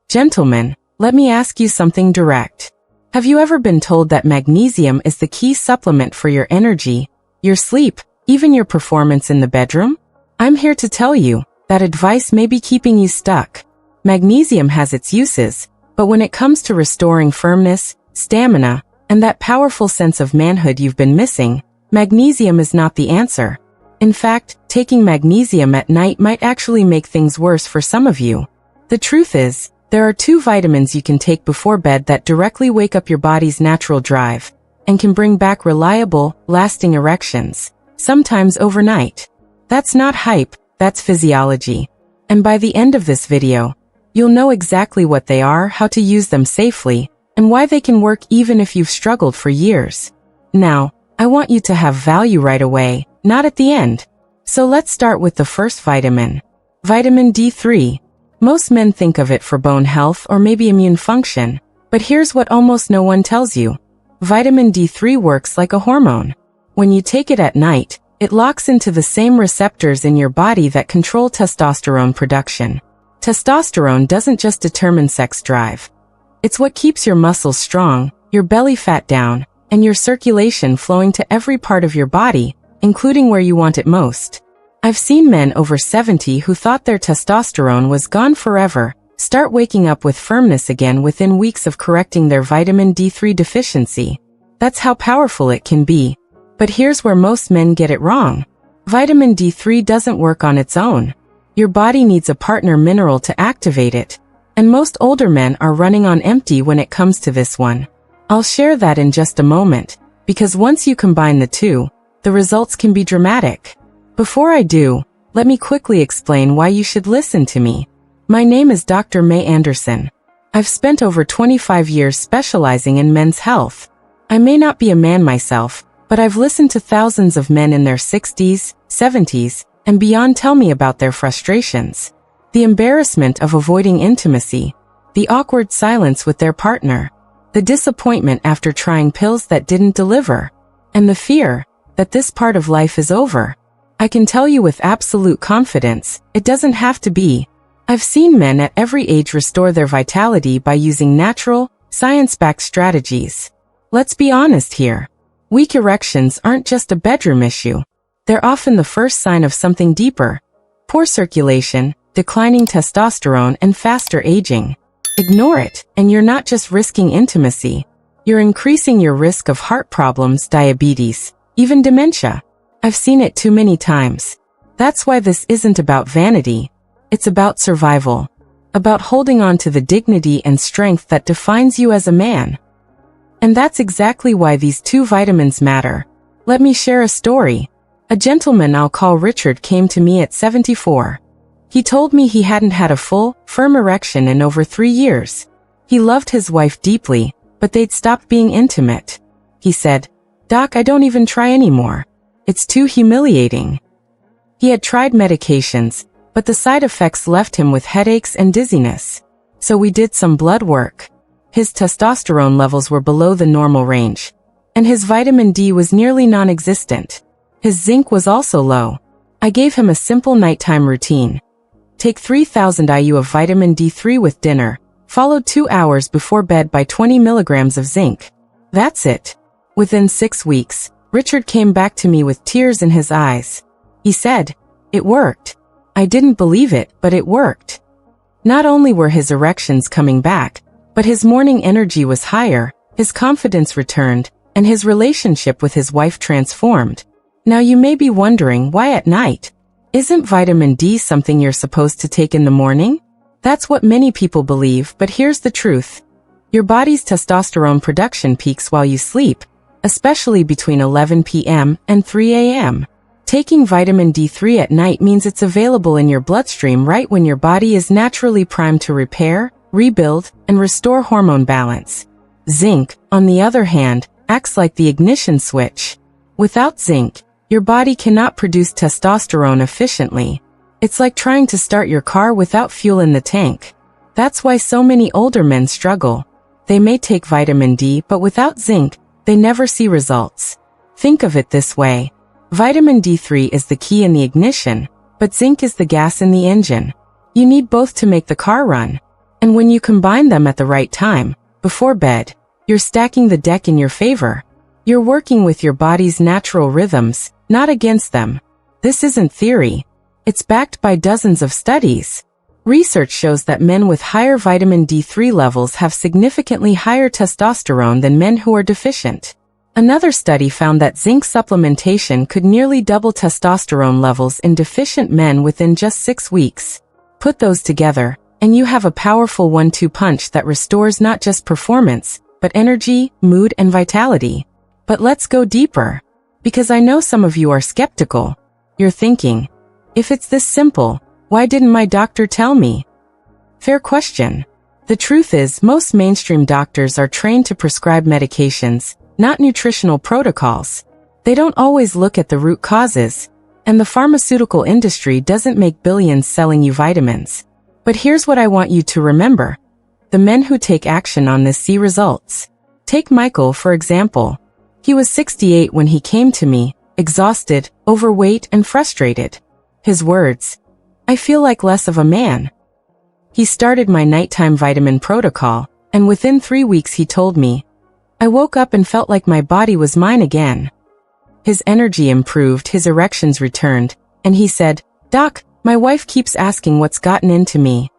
Gentlemen, let me ask you something direct. Have you ever been told that magnesium is the key supplement for your energy, your sleep, even your performance in the bedroom? I'm here to tell you that advice may be keeping you stuck. Magnesium has its uses, but when it comes to restoring firmness, stamina, and that powerful sense of manhood you've been missing, magnesium is not the answer. In fact, taking magnesium at night might actually make things worse for some of you. The truth is, there are 2 vitamins you can take before bed that directly wake up your body's natural drive and can bring back reliable, lasting erections, sometimes overnight. That's not hype, that's physiology. And by the end of this video, you'll know exactly what they are, how to use them safely, and why they can work even if you've struggled for years. Now, I want you to have value right away, not at the end. So let's start with the first vitamin. Vitamin D3. Most men think of it for bone health or maybe immune function, but here's what almost no one tells you. Vitamin D3 works like a hormone. When you take it at night, it locks into the same receptors in your body that control testosterone production. Testosterone doesn't just determine sex drive. It's what keeps your muscles strong, your belly fat down, and your circulation flowing to every part of your body, including where you want it most. I've seen men over 70 who thought their testosterone was gone forever start waking up with firmness again within weeks of correcting their vitamin D3 deficiency. That's how powerful it can be. But here's where most men get it wrong. Vitamin D3 doesn't work on its own. Your body needs a partner mineral to activate it, and most older men are running on empty when it comes to this one. I'll share that in just a moment, because once you combine the 2, the results can be dramatic. Before I do, let me quickly explain why you should listen to me. My name is Dr. Mei Anderson. I've spent over 25 years specializing in men's health. I may not be a man myself, but I've listened to thousands of men in their 60s, 70s, and beyond tell me about their frustrations, the embarrassment of avoiding intimacy, the awkward silence with their partner, the disappointment after trying pills that didn't deliver, and the fear that this part of life is over. I can tell you with absolute confidence, it doesn't have to be. I've seen men at every age restore their vitality by using natural, science-backed strategies. Let's be honest here. Weak erections aren't just a bedroom issue. They're often the first sign of something deeper. Poor circulation, declining testosterone, and faster aging. Ignore it, and you're not just risking intimacy. You're increasing your risk of heart problems, diabetes, even dementia. I've seen it too many times. That's why this isn't about vanity. It's about survival. About holding on to the dignity and strength that defines you as a man. And that's exactly why these 2 vitamins matter. Let me share a story. A gentleman I'll call Richard came to me at 74. He told me he hadn't had a full, firm erection in over 3 years. He loved his wife deeply, but they'd stopped being intimate. He said, "Doc, I don't even try anymore. It's too humiliating." He had tried medications, but the side effects left him with headaches and dizziness. So we did some blood work. His testosterone levels were below the normal range, and his vitamin D was nearly non-existent. His zinc was also low. I gave him a simple nighttime routine. Take 3,000 IU of vitamin D3 with dinner, followed 2 hours before bed by 20 milligrams of zinc. That's it. Within 6 weeks, Richard came back to me with tears in his eyes. He said, "It worked." I didn't believe it, but it worked. Not only were his erections coming back, but his morning energy was higher, his confidence returned, and his relationship with his wife transformed. Now you may be wondering, why at night? Isn't vitamin D something you're supposed to take in the morning? That's what many people believe, but here's the truth. Your body's testosterone production peaks while you sleep, especially between 11 p.m. and 3 a.m. Taking vitamin D3 at night means it's available in your bloodstream right when your body is naturally primed to repair, rebuild, and restore hormone balance. Zinc, on the other hand, acts like the ignition switch. Without zinc, your body cannot produce testosterone efficiently. It's like trying to start your car without fuel in the tank. That's why so many older men struggle. They may take vitamin D, but without zinc, they never see results. Think of it this way. Vitamin D3 is the key in the ignition, but zinc is the gas in the engine. You need both to make the car run. And when you combine them at the right time, before bed, you're stacking the deck in your favor. You're working with your body's natural rhythms, not against them. This isn't theory. It's backed by dozens of studies. Research shows that men with higher vitamin D3 levels have significantly higher testosterone than men who are deficient. Another study found that zinc supplementation could nearly double testosterone levels in deficient men within just 6 weeks. Put those together, and you have a powerful 1-2 punch that restores not just performance, but energy, mood, and vitality. But let's go deeper. Because I know some of you are skeptical. You're thinking, if it's this simple, why didn't my doctor tell me? Fair question. The truth is, most mainstream doctors are trained to prescribe medications, not nutritional protocols. They don't always look at the root causes, and the pharmaceutical industry doesn't make billions selling you vitamins. But here's what I want you to remember. The men who take action on this see results. Take Michael, for example. He was 68 when he came to me, exhausted, overweight, and frustrated. His words, "I feel like less of a man." He started my nighttime vitamin protocol, and within 3 weeks he told me, "I woke up and felt like my body was mine again." His energy improved, his erections returned, and he said, "Doc, my wife keeps asking what's gotten into me."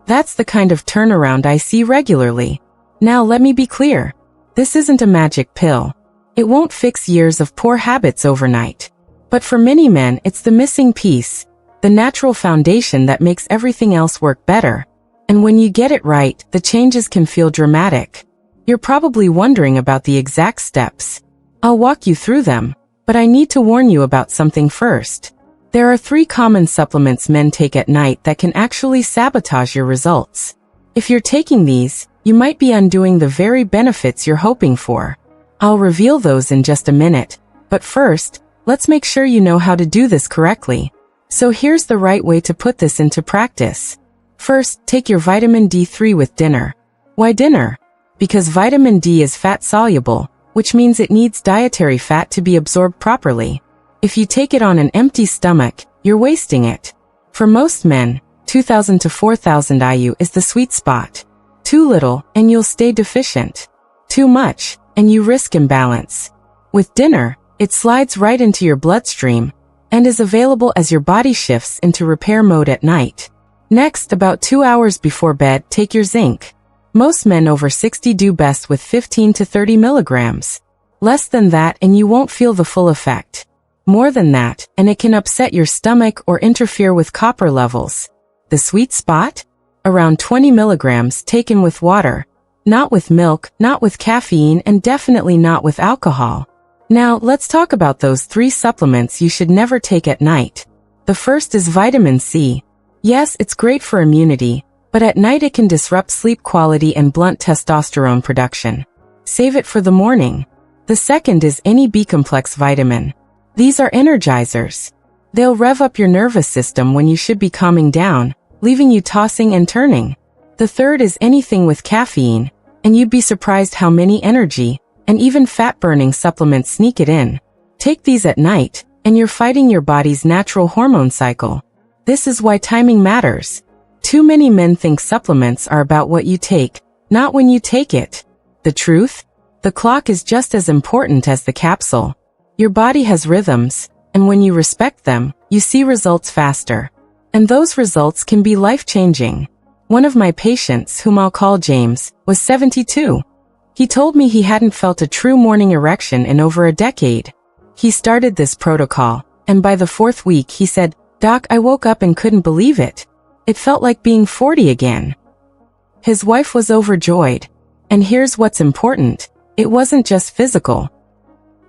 That's the kind of turnaround I see regularly. Now let me be clear. This isn't a magic pill. It won't fix years of poor habits overnight. But for many men, it's the missing piece, the natural foundation that makes everything else work better. And when you get it right, the changes can feel dramatic. You're probably wondering about the exact steps. I'll walk you through them, but I need to warn you about something first. There are 3 common supplements men take at night that can actually sabotage your results. If you're taking these, you might be undoing the very benefits you're hoping for. I'll reveal those in just a minute, but first, let's make sure you know how to do this correctly. So here's the right way to put this into practice. First, take your vitamin D3 with dinner. Why dinner? Because vitamin D is fat-soluble, which means it needs dietary fat to be absorbed properly. If you take it on an empty stomach, you're wasting it. For most men, 2,000 to 4,000 IU is the sweet spot. Too little, and you'll stay deficient. Too much, and you risk imbalance. With dinner, it slides right into your bloodstream, and is available as your body shifts into repair mode at night. Next, about 2 hours before bed, take your zinc. Most men over 60 do best with 15 to 30 milligrams. Less than that and you won't feel the full effect. More than that, and it can upset your stomach or interfere with copper levels. The sweet spot? Around 20 milligrams taken with water. Not with milk, not with caffeine, and definitely not with alcohol. Now, let's talk about those 3 supplements you should never take at night. The first is vitamin C. Yes, it's great for immunity, but at night it can disrupt sleep quality and blunt testosterone production. Save it for the morning. The second is any B-complex vitamin. These are energizers. They'll rev up your nervous system when you should be calming down, leaving you tossing and turning. The third is anything with caffeine, and you'd be surprised how many energy, and even fat-burning supplements sneak it in. Take these at night, and you're fighting your body's natural hormone cycle. This is why timing matters. Too many men think supplements are about what you take, not when you take it. The truth? The clock is just as important as the capsule. Your body has rhythms, and when you respect them, you see results faster. And those results can be life-changing. One of my patients, whom I'll call James, was 72. He told me he hadn't felt a true morning erection in over a decade. He started this protocol, and by the 4th week he said, "Doc, I woke up and couldn't believe it. It felt like being 40 again." His wife was overjoyed. And here's what's important. It wasn't just physical.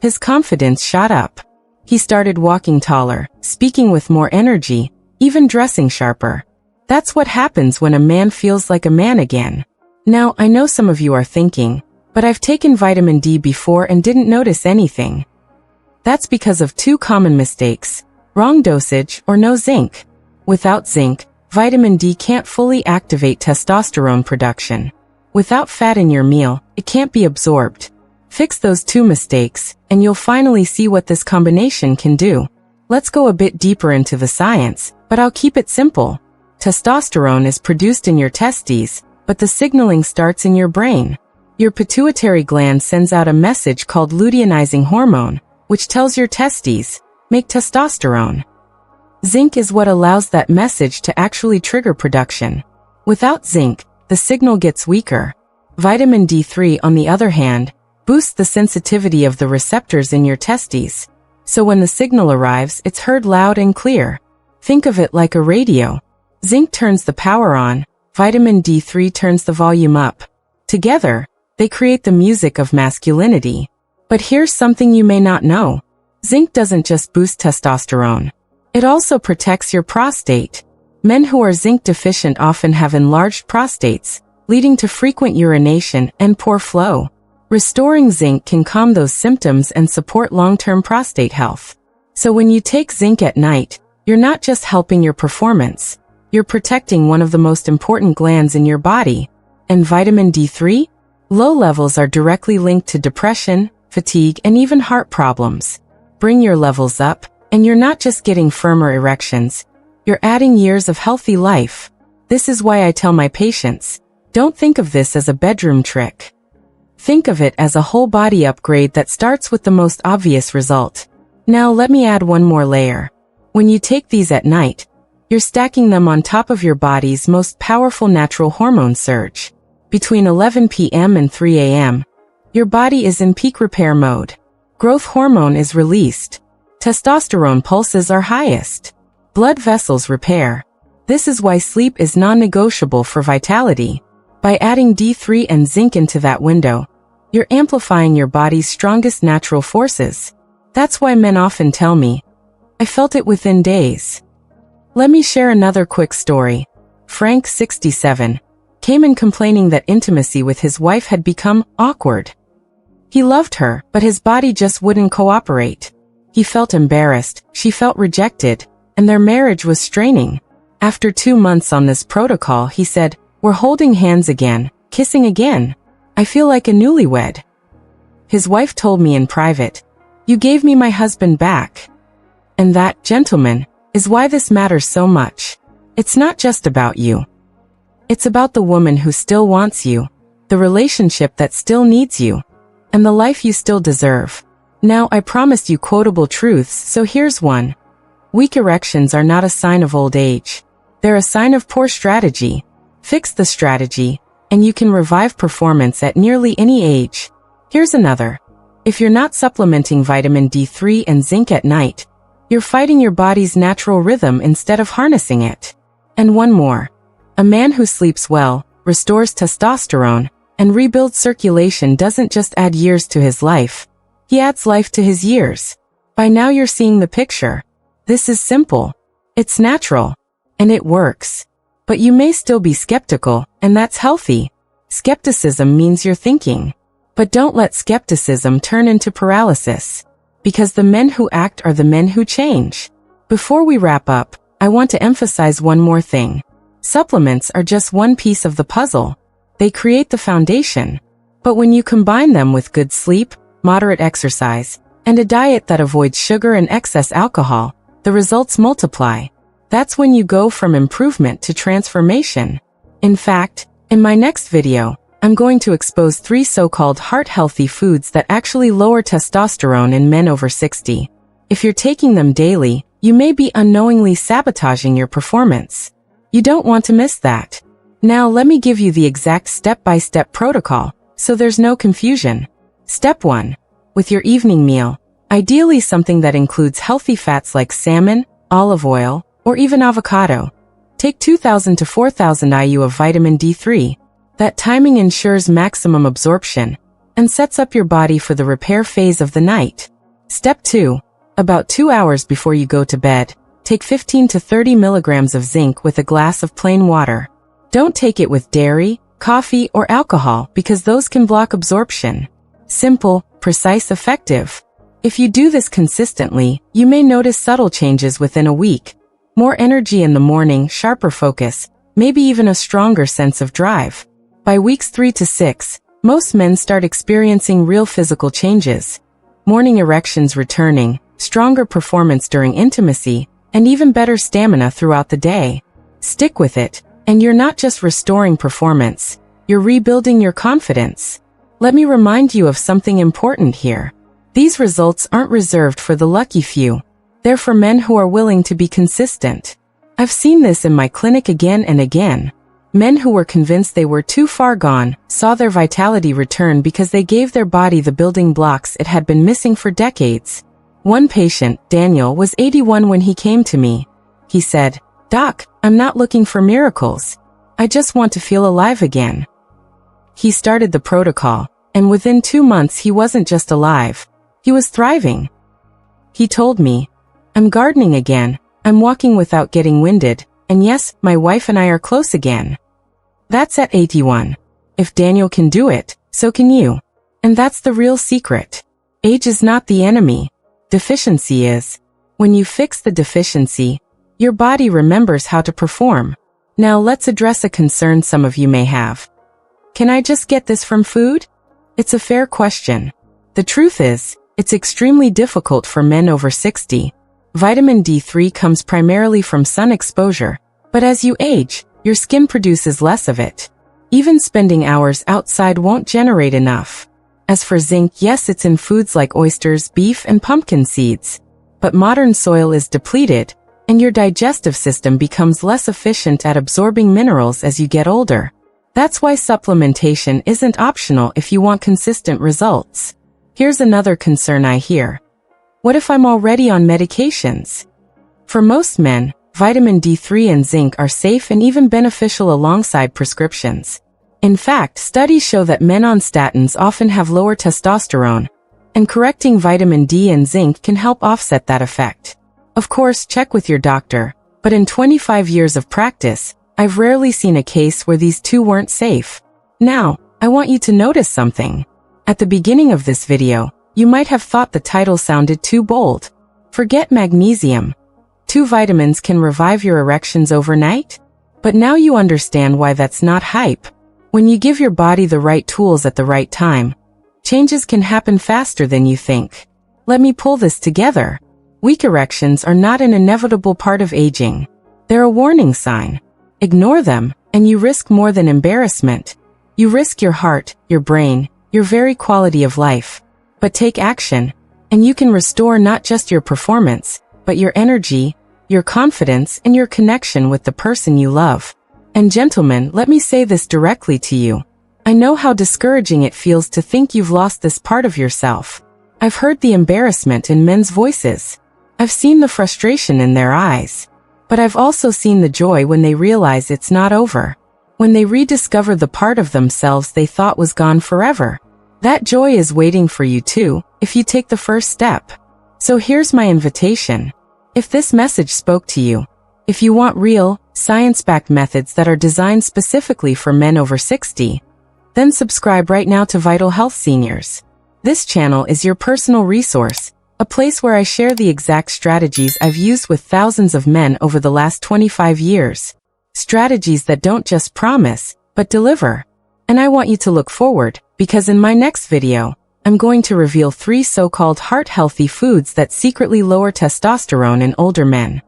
His confidence shot up. He started walking taller, speaking with more energy, even dressing sharper. That's what happens when a man feels like a man again. Now, I know some of you are thinking, but I've taken vitamin D before and didn't notice anything. That's because of 2 common mistakes: wrong dosage or no zinc. Without zinc, vitamin D can't fully activate testosterone production. Without fat in your meal, it can't be absorbed. Fix those 2 mistakes, and you'll finally see what this combination can do. Let's go a bit deeper into the science, but I'll keep it simple. Testosterone is produced in your testes, but the signaling starts in your brain. Your pituitary gland sends out a message called luteinizing hormone, which tells your testes, make testosterone. Zinc is what allows that message to actually trigger production. Without zinc, the signal gets weaker. Vitamin D3, on the other hand, boosts the sensitivity of the receptors in your testes. So when the signal arrives, it's heard loud and clear. Think of it like a radio. Zinc turns the power on, vitamin D3 turns the volume up. Together, they create the music of masculinity. But here's something you may not know. Zinc doesn't just boost testosterone. It also protects your prostate. Men who are zinc deficient often have enlarged prostates, leading to frequent urination and poor flow. Restoring zinc can calm those symptoms and support long-term prostate health. So when you take zinc at night, you're not just helping your performance, you're protecting one of the most important glands in your body. And vitamin D3? Low levels are directly linked to depression, fatigue, and even heart problems. Bring your levels up, and you're not just getting firmer erections, you're adding years of healthy life. This is why I tell my patients, don't think of this as a bedroom trick. Think of it as a whole body upgrade that starts with the most obvious result. Now let me add one more layer. When you take these at night, you're stacking them on top of your body's most powerful natural hormone surge. Between 11 p.m. and 3 a.m., your body is in peak repair mode. Growth hormone is released. Testosterone pulses are highest. Blood vessels repair. This is why sleep is non-negotiable for vitality. By adding D3 and zinc into that window, you're amplifying your body's strongest natural forces. That's why men often tell me, I felt it within days. Let me share another quick story. Frank, 67, came in complaining that intimacy with his wife had become awkward. He loved her, but his body just wouldn't cooperate. He felt embarrassed, she felt rejected, and their marriage was straining. After 2 months on this protocol, he said, we're holding hands again, kissing again. I feel like a newlywed. His wife told me in private, you gave me my husband back. And that, gentlemen, is why this matters so much. It's not just about you. It's about the woman who still wants you, the relationship that still needs you, and the life you still deserve. Now I promised you quotable truths, so here's one. Weak erections are not a sign of old age. They're a sign of poor strategy. Fix the strategy, and you can revive performance at nearly any age. Here's another. If you're not supplementing vitamin D3 and zinc at night, you're fighting your body's natural rhythm instead of harnessing it. And one more. A man who sleeps well, restores testosterone, and rebuilds circulation doesn't just add years to his life. He adds life to his years. By now you're seeing the picture. This is simple. It's natural. And it works. But you may still be skeptical, and that's healthy. Skepticism means you're thinking. But don't let skepticism turn into paralysis. Because the men who act are the men who change. Before we wrap up, I want to emphasize one more thing. Supplements are just one piece of the puzzle. They create the foundation. But when you combine them with good sleep, moderate exercise, and a diet that avoids sugar and excess alcohol, the results multiply. That's when you go from improvement to transformation. In fact, in my next video, I'm going to expose 3 so-called heart-healthy foods that actually lower testosterone in men over 60. If you're taking them daily, you may be unknowingly sabotaging your performance. You don't want to miss that. Now let me give you the exact step-by-step protocol, so there's no confusion. Step 1. With your evening meal, ideally something that includes healthy fats like salmon, olive oil, or even avocado. Take 2,000 to 4,000 IU of vitamin D3. That timing ensures maximum absorption and sets up your body for the repair phase of the night. Step 2. About 2 hours before you go to bed, take 15 to 30 milligrams of zinc with a glass of plain water. Don't take it with dairy, coffee, or alcohol because those can block absorption. Simple, precise, effective. If you do this consistently, you may notice subtle changes within a week. More energy in the morning, sharper focus, maybe even a stronger sense of drive. By weeks 3 to 6, most men start experiencing real physical changes. Morning erections returning, stronger performance during intimacy, and even better stamina throughout the day. Stick with it, and you're not just restoring performance, you're rebuilding your confidence. Let me remind you of something important here. These results aren't reserved for the lucky few. They're for men who are willing to be consistent. I've seen this in my clinic again and again. Men who were convinced they were too far gone saw their vitality return because they gave their body the building blocks it had been missing for decades. One patient, Daniel, was 81 when he came to me. He said, "Doc, I'm not looking for miracles. I just want to feel alive again." He started the protocol, and within 2 months he wasn't just alive, he was thriving. He told me, "I'm gardening again, I'm walking without getting winded, and yes, my wife and I are close again." That's at 81. If Daniel can do it, so can you. And that's the real secret. Age is not the enemy. Deficiency is. When you fix the deficiency, your body remembers how to perform. Now let's address a concern some of you may have. Can I just get this from food? It's a fair question. The truth is, it's extremely difficult for men over 60. Vitamin D3 comes primarily from sun exposure, but as you age, your skin produces less of it. Even spending hours outside won't generate enough. As for zinc, yes, it's in foods like oysters, beef, and pumpkin seeds. But modern soil is depleted, and your digestive system becomes less efficient at absorbing minerals as you get older. That's why supplementation isn't optional if you want consistent results. Here's another concern I hear. What if I'm already on medications? For most men, vitamin D3 and zinc are safe and even beneficial alongside prescriptions. In fact, studies show that men on statins often have lower testosterone, and correcting vitamin D and zinc can help offset that effect. Of course, check with your doctor, but in 25 years of practice, I've rarely seen a case where these two weren't safe. Now, I want you to notice something. At the beginning of this video, you might have thought the title sounded too bold. Forget magnesium. 2 vitamins can revive your erections overnight? But now you understand why that's not hype. When you give your body the right tools at the right time, changes can happen faster than you think. Let me pull this together. Weak erections are not an inevitable part of aging. They're a warning sign. Ignore them, and you risk more than embarrassment. You risk your heart, your brain, your very quality of life. But take action, and you can restore not just your performance, but your energy, your confidence, and your connection with the person you love. And gentlemen, let me say this directly to you. I know how discouraging it feels to think you've lost this part of yourself. I've heard the embarrassment in men's voices. I've seen the frustration in their eyes. But I've also seen the joy when they realize it's not over. When they rediscover the part of themselves they thought was gone forever. That joy is waiting for you too, if you take the first step. So here's my invitation. If this message spoke to you, if you want real, science-backed methods that are designed specifically for men over 60, then subscribe right now to Vital Health Seniors. This channel is your personal resource, a place where I share the exact strategies I've used with thousands of men over the last 25 years. Strategies that don't just promise, but deliver. And I want you to look forward, because in my next video, I'm going to reveal 3 so-called heart-healthy foods that secretly lower testosterone in older men.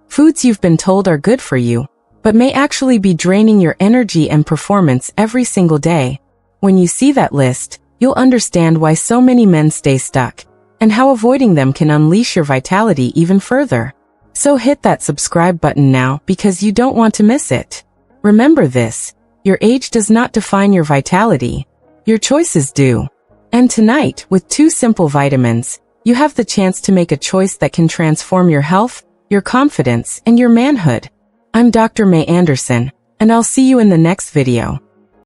Foods you've been told are good for you, but may actually be draining your energy and performance every single day. When you see that list, you'll understand why so many men stay stuck, and how avoiding them can unleash your vitality even further. So hit that subscribe button now because you don't want to miss it. Remember this, your age does not define your vitality. Your choices do. And tonight, with 2 simple vitamins, you have the chance to make a choice that can transform your health, your confidence, and your manhood. I'm Dr. Mei Anderson, and I'll see you in the next video.